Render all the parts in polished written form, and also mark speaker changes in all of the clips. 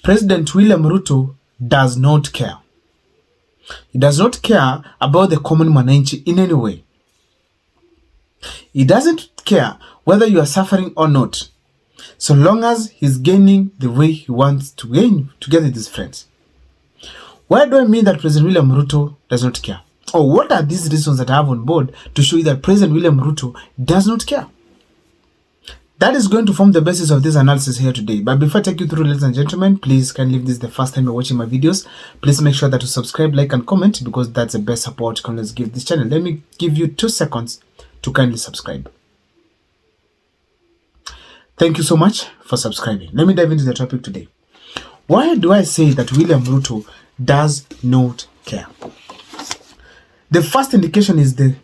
Speaker 1: President William Ruto does not care. He does not care about the common mwananchi in any way. He doesn't care whether you are suffering or not, so long as he's gaining the way he wants to gain together with his friends. Why do I mean that President William Ruto does not care? Or what are these reasons that I have on board to show you that President William Ruto does not care? That is going to form the basis of this analysis here today. But before I take you through, ladies and gentlemen, please kindly, if this is the first time you're watching my videos, please make sure that you subscribe, like, and comment, because that's the best support you can always give this channel. Let me give you 2 seconds to kindly subscribe. Thank you so much for subscribing. Let me dive into the topic today. Why do I say that William Ruto does not care? The first indication is the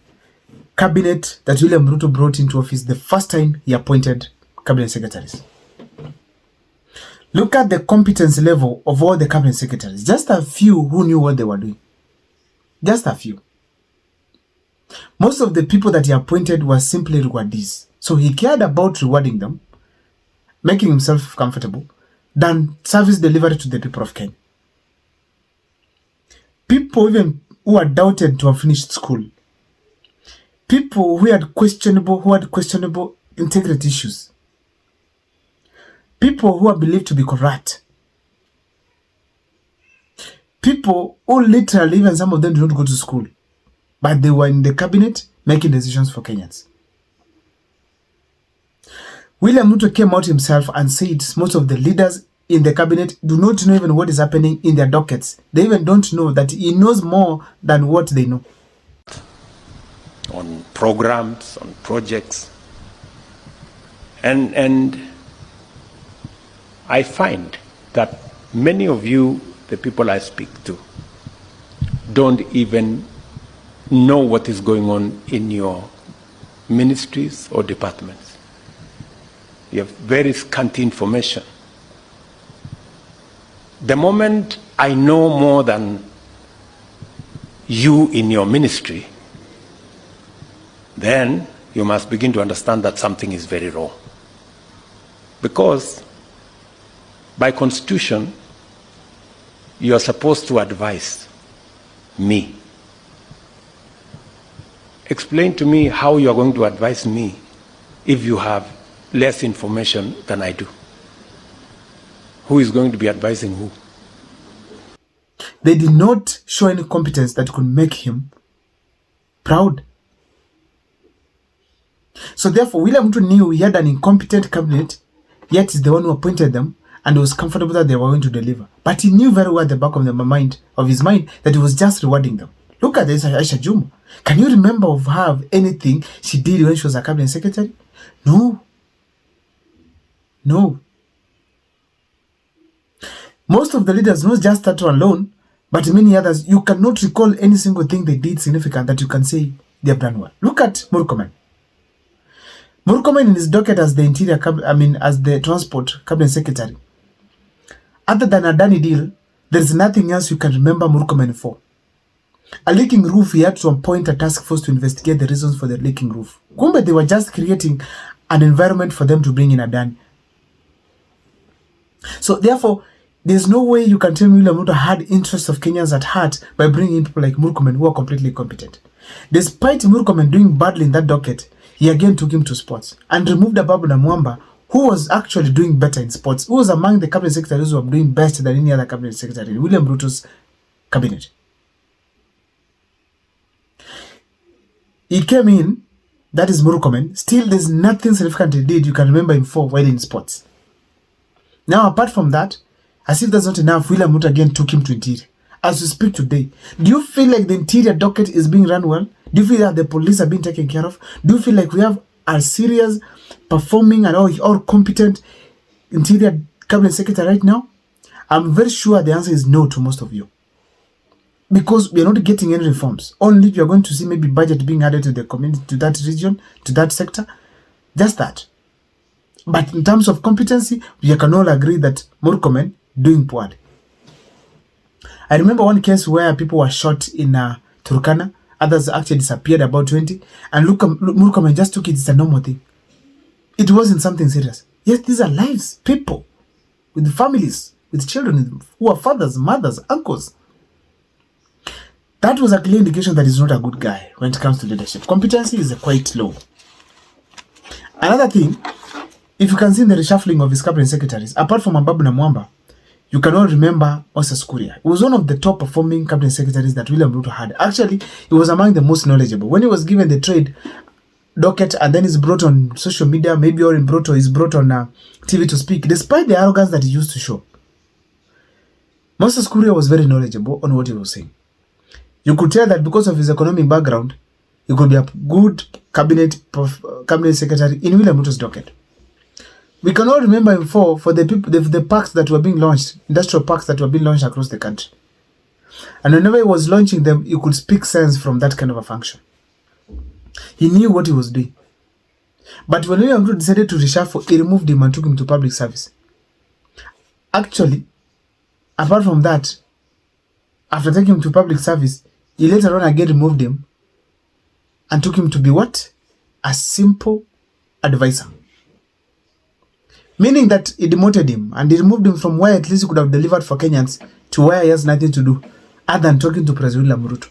Speaker 1: cabinet that William Ruto brought into office the first time he appointed cabinet secretaries. Look at the competence level of all the cabinet secretaries. Just a few who knew what they were doing. Just a few. Most of the people that he appointed were simply rewardees. So he cared about rewarding them, making himself comfortable, than service delivery to the people of Kenya. People even who are doubted to have finished school. People who had questionable integrity issues. People who are believed to be corrupt. People who literally, even some of them do not go to school, but they were in the cabinet making decisions for Kenyans. William Ruto came out himself and said most of the leaders in the cabinet do not know even what is happening in their dockets. They even don't know that he knows more than what they know.
Speaker 2: On programs, on projects. And I find that many of you, the people I speak to, don't even know what is going on in your ministries or departments. You have very scanty information. The moment I know more than you in your ministry, then you must begin to understand that something is very wrong. Because by constitution, you are supposed to advise me. Explain to me how you are going to advise me if you have less information than I do. Who is going to be advising who?
Speaker 1: They did not show any competence that could make him proud. So therefore, William Ruto knew he had an incompetent cabinet, yet he's the one who appointed them, and was comfortable that they were going to deliver. But he knew very well at the back of his mind that he was just rewarding them. Look at this Aisha Juma. Can you remember of her anything she did when she was a cabinet secretary? No. No. Most of the leaders, not just that one alone, but many others, you cannot recall any single thing they did significant that you can say they have done well. Look at Murkomen. Murkomen in his docket as the as the transport cabinet secretary. Other than a Adani deal, there is nothing else you can remember Murkomen for. A leaking roof, he had to appoint a task force to investigate the reasons for the leaking roof. Kumbe, they were just creating an environment for them to bring in Adani. So therefore, there's no way you can tell me William Ruto had interests of Kenyans at heart by bringing in people like Murkomen who are completely competent. Despite Murkomen doing badly in that docket, he again took him to sports and removed Ababu Namwamba, who was actually doing better in sports, who was among the cabinet secretaries who were doing best than any other cabinet secretary in William Ruto's cabinet. He came in, that is Murkomen. Still, there's nothing significant he did you can remember him for while in sports. Now, apart from that, as if that's not enough, William Ruto again took him to interior. As we speak today, do you feel like the interior docket is being run well? Do you feel that the police are being taken care of? Do you feel like we have a serious, performing and all competent interior cabinet secretary right now? I'm very sure the answer is no to most of you. Because we are not getting any reforms. Only if you are going to see maybe budget being added to the community, to that region, to that sector. Just that. But in terms of competency, we can all agree that Murkomen doing poorly. I remember one case where people were shot in Turkana. Others actually disappeared, about 20. And Murkomen just took it as a normal thing. It wasn't something serious. Yes, these are lives, people, with families. with children who are fathers, mothers, uncles. That was a clear indication that he's not a good guy when it comes to leadership. Competency is quite low. Another thing, if you can see in the reshuffling of his cabinet secretaries, apart from Ababu na Mwamba, you can all remember Moses Kuria. He was one of the top performing cabinet secretaries that William Ruto had. Actually, he was among the most knowledgeable. When he was given the trade docket and then he's brought on social media, maybe or he's brought on TV to speak, despite the arrogance that he used to show, Moses Kuria was very knowledgeable on what he was saying. You could tell that because of his economic background, he could be a good cabinet secretary in William Ruto's docket. We can all remember him for the parks that were being launched, industrial parks that were being launched across the country. And whenever he was launching them, he could speak sense from that kind of a function. He knew what he was doing. But when William Ruto decided to reshuffle, he removed him and took him to public service. Actually, apart from that, after taking him to public service, he later on again removed him and took him to be what? A simple advisor. Meaning that he demoted him and he removed him from where at least he could have delivered for Kenyans to where he has nothing to do other than talking to President William Ruto.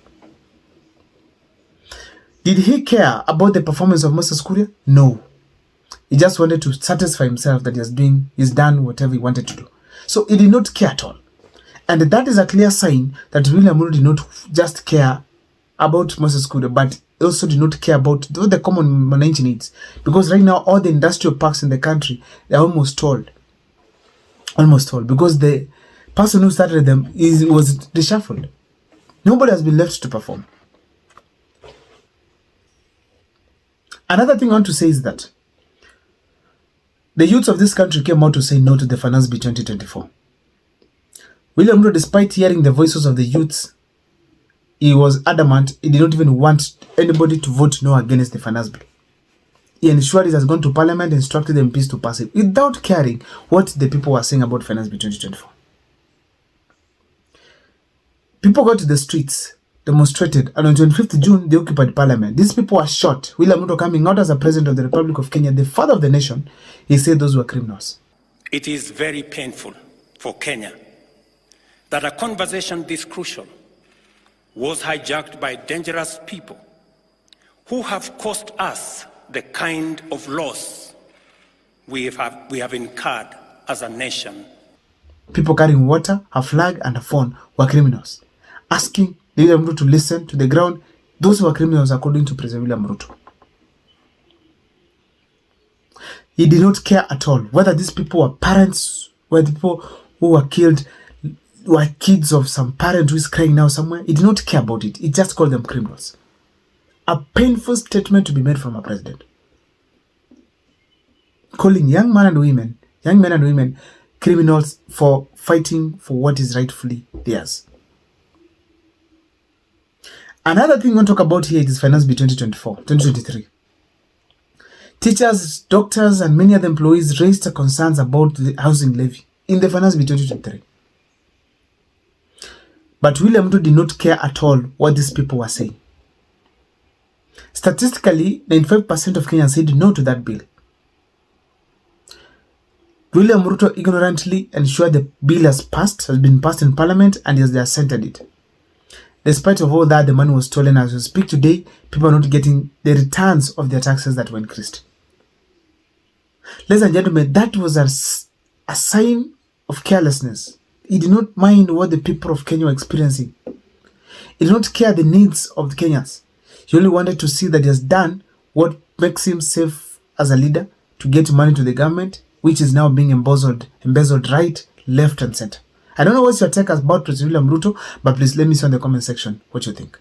Speaker 1: Did he care about the performance of Moses Kuria? No. He just wanted to satisfy himself that he's done whatever he wanted to do. So he did not care at all. And that is a clear sign that William Ruto did not just care about Moses Kuria, but also did not care about what the common mwananchi needs. Because right now, all the industrial parks in the country, they're almost told. Because the person who started them was reshuffled. Nobody has been left to perform. Another thing I want to say is that the youths of this country came out to say no to the Finance Bill 2024. William Ruto, despite hearing the voices of the youths, he was adamant he did not even want anybody to vote no against the Finance Bill. He ensured it has gone to Parliament and instructed the MPs to pass it without caring what the people were saying about Finance Bill 2024. People got to the streets, demonstrated, and on 25th June, they occupied Parliament. These people were shot. William Ruto, coming out as a president of the Republic of Kenya, the father of the nation, he said those were criminals.
Speaker 2: It is very painful for Kenya that a conversation this crucial was hijacked by dangerous people who have caused us the kind of loss we have incurred as a nation.
Speaker 1: People carrying water, a flag, and a phone were criminals. Asking William Ruto to listen to the ground, those were criminals according to President William Ruto. He did not care at all whether these people were parents, whether people who were killed were kids of some parent who is crying now somewhere. He did not care about it. He just called them criminals. A painful statement to be made from a president. Calling young men and women criminals for fighting for what is rightfully theirs. Another thing I want to talk about here is Finance Bill 2023. Teachers, doctors, and many other employees raised concerns about the housing levy in the Finance Bill 2023. But William Ruto did not care at all what these people were saying. Statistically, 95% of Kenyans said no to that bill. William Ruto ignorantly ensured the bill has been passed in Parliament, and he has assented it. Despite of all that, the money was stolen. As we speak today, people are not getting the returns of their taxes that were increased. Ladies and gentlemen, that was a sign of carelessness. He did not mind what the people of Kenya were experiencing. He did not care the needs of the Kenyans. He only wanted to see that he has done what makes him safe as a leader to get money to the government, which is now being embezzled right, left, and center. I don't know what's your take about President William Ruto, but please let me know in the comment section what you think.